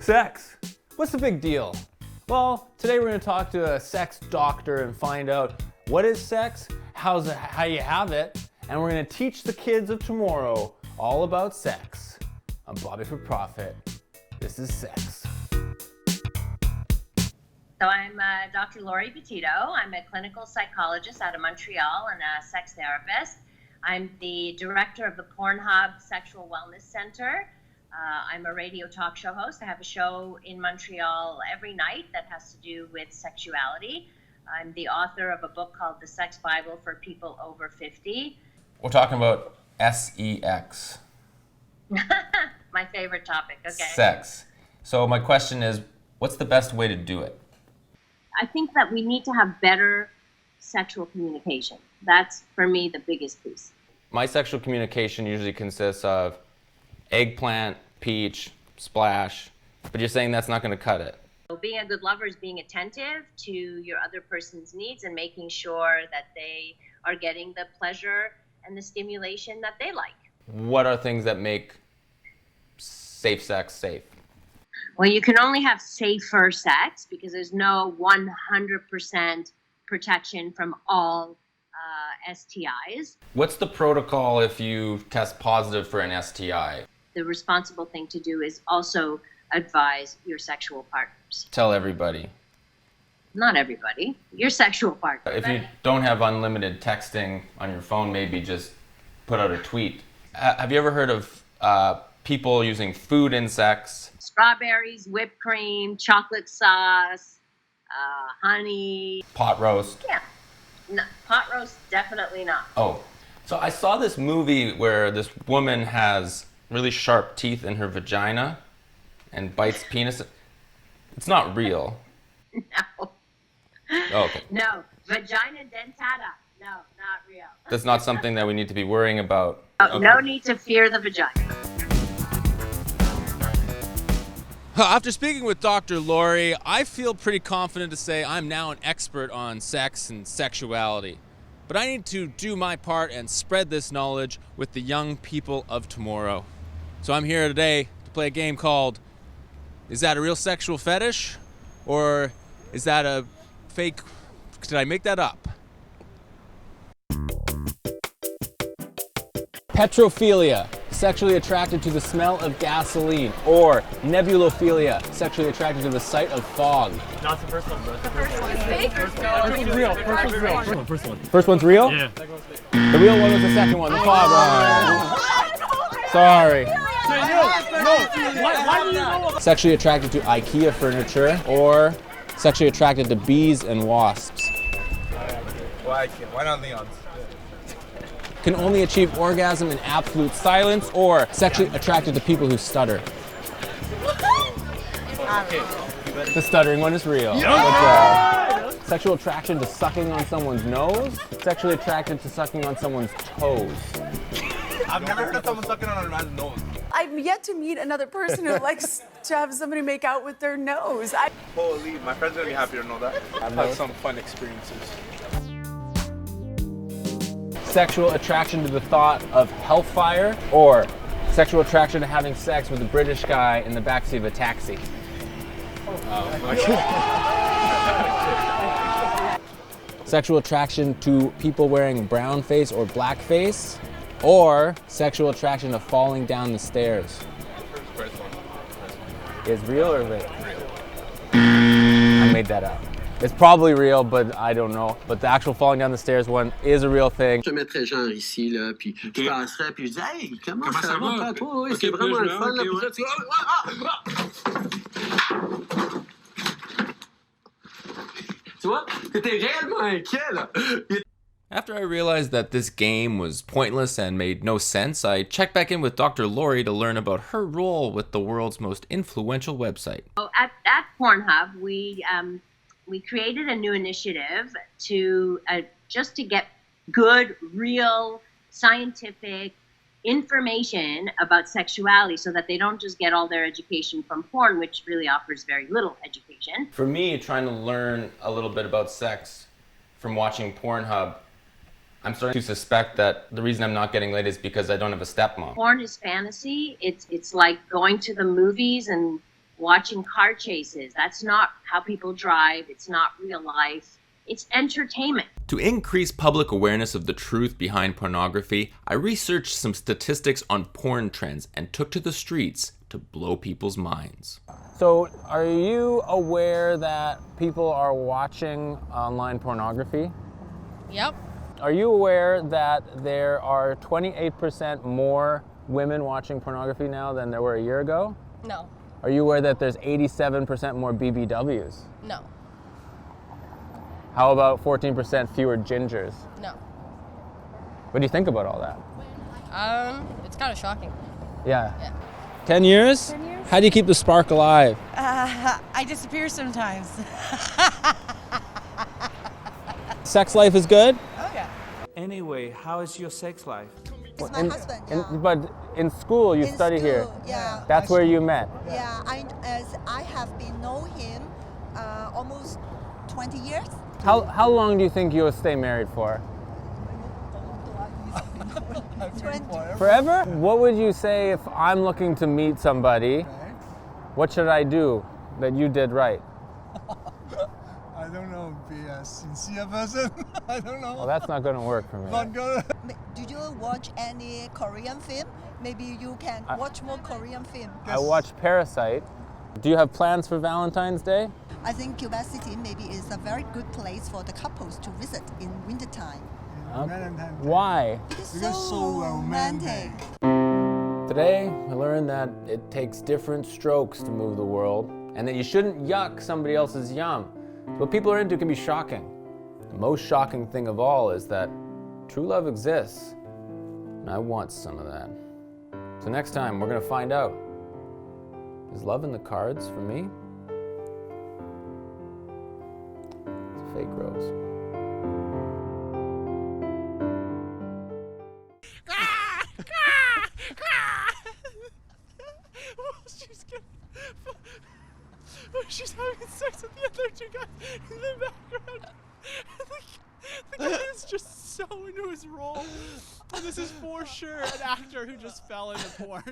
Sex. What's the big deal? Well, today we're going to talk to a sex doctor and find out what is sex, how you have it, and we're going to teach the kids of tomorrow all about sex. I'm Bobby for Profit. This is sex. So I'm Dr. Laurie Betito. I'm a clinical psychologist out of Montreal and a sex therapist. I'm the director of the Pornhub Sexual Wellness Center. I'm a radio talk show host. I have a show in Montreal every night that has to do with sexuality. I'm the author of a book called The Sex Bible for People Over 50. We're talking about sex. My favorite topic, okay. Sex. So my question is, what's the best way to do it? I think that we need to have better sexual communication. That's, for me, the biggest piece. My sexual communication usually consists of eggplant, peach, splash, but you're saying that's not going to cut it. So being a good lover is being attentive to your other person's needs and making sure that they are getting the pleasure and the stimulation that they like. What are things that make safe sex safe? Well, you can only have safer sex because there's no 100% protection from all STIs. What's the protocol if you test positive for an STI? The responsible thing to do is also advise your sexual partners. Tell everybody. Not everybody, your sexual partner. If you don't have unlimited texting on your phone, maybe just put out a tweet. Have you ever heard of people using food in sex? Strawberries, whipped cream, chocolate sauce, honey. Pot roast? Yeah. No, pot roast, definitely not. Oh, so I saw this movie where this woman has really sharp teeth in her vagina and bites penis. It's not real. No. Oh, okay. No, vagina dentata. No, not real. That's not something that we need to be worrying about. Okay. No need to fear the vagina. After speaking with Dr. Laurie, I feel pretty confident to say I'm now an expert on sex and sexuality. But I need to do my part and spread this knowledge with the young people of tomorrow. So I'm here today to play a game called, is that a real sexual fetish? Or is that a fake, did I make that up? Petrophilia, sexually attracted to the smell of gasoline. Or nebulophilia, sexually attracted to the sight of fog. Not the first one, bro. The first one. First one's real. First one's real. First one. First one's real? Yeah. The real one was the second one, the fog one. Sorry. Why do you know? Sexually attracted to IKEA furniture. Or sexually attracted to bees and wasps. Why not Leon's? Can only achieve orgasm in absolute silence, or sexually attracted to people who stutter. The stuttering one is real. Sexual attraction to sucking on someone's nose, sexually attracted to sucking on someone's toes. I've never heard of someone sucking on a man's nose. I've yet to meet another person who likes to have somebody make out with their nose. Holy, my friend's gonna be happy to know that. I've had some fun experiences. Sexual attraction to the thought of hellfire, or sexual attraction to having sex with a British guy in the backseat of a taxi. Sexual attraction to people wearing brown face or black face, or sexual attraction to falling down the stairs. First one. Is real or fake? Real. I made that up. It's probably real, but I don't know. But the actual falling down the stairs one is a real thing. Je mettrais genre ici, là, puis je passerais, puis je dis, hey, comment ça va, toi? Oui, c'est vraiment le fun, là, puis là, tu tu vois, t'étais réellement inquiet, là. After I realized that this game was pointless and made no sense, I checked back in with Dr. Laurie to learn about her role with the world's most influential website. So at Pornhub, we created a new initiative to just to get good, real, scientific information about sexuality so that they don't just get all their education from porn, which really offers very little education. For me, trying to learn a little bit about sex from watching Pornhub, I'm starting to suspect that the reason I'm not getting laid is because I don't have a stepmom. Porn is fantasy. It's like going to the movies and watching car chases. That's not how people drive. It's not real life. It's entertainment. To increase public awareness of the truth behind pornography, I researched some statistics on porn trends and took to the streets to blow people's minds. So, are you aware that people are watching online pornography? Yep. Are you aware that there are 28% more women watching pornography now than there were a year ago? No. Are you aware that there's 87% more BBWs? No. How about 14% fewer gingers? No. What do you think about all that? It's kind of shocking. Yeah. 10 years? 10 years? How do you keep the spark alive? I disappear sometimes. Sex life is good? Oh yeah. Anyway, how is your sex life? It's my husband. Yeah. But in school, you In study school, here. Yeah. That's where you met. Yeah. I have been know him almost 20 years. How long do you think you'll stay married for? 20. Forever? What would you say if I'm looking to meet somebody? What should I do that you did right? I don't know, be a sincere person. I don't know. Well, that's not going to work for me. Not gonna. Do you watch any Korean film? Maybe you can watch more Korean film. I watched Parasite. Do you have plans for Valentine's Day? I think Quebec City maybe is a very good place for the couples to visit in wintertime. Valentine's Day. Why? It's Because so romantic. Today, I learned that it takes different strokes to move the world, and that you shouldn't yuck somebody else's yum. What people are into can be shocking. The most shocking thing of all is that true love exists, and I want some of that. So next time, we're gonna find out, is love in the cards for me? It's a fake rose. She's having sex with the other two guys in the background. The guy is just so into his role. And this is for sure an actor who just fell into porn.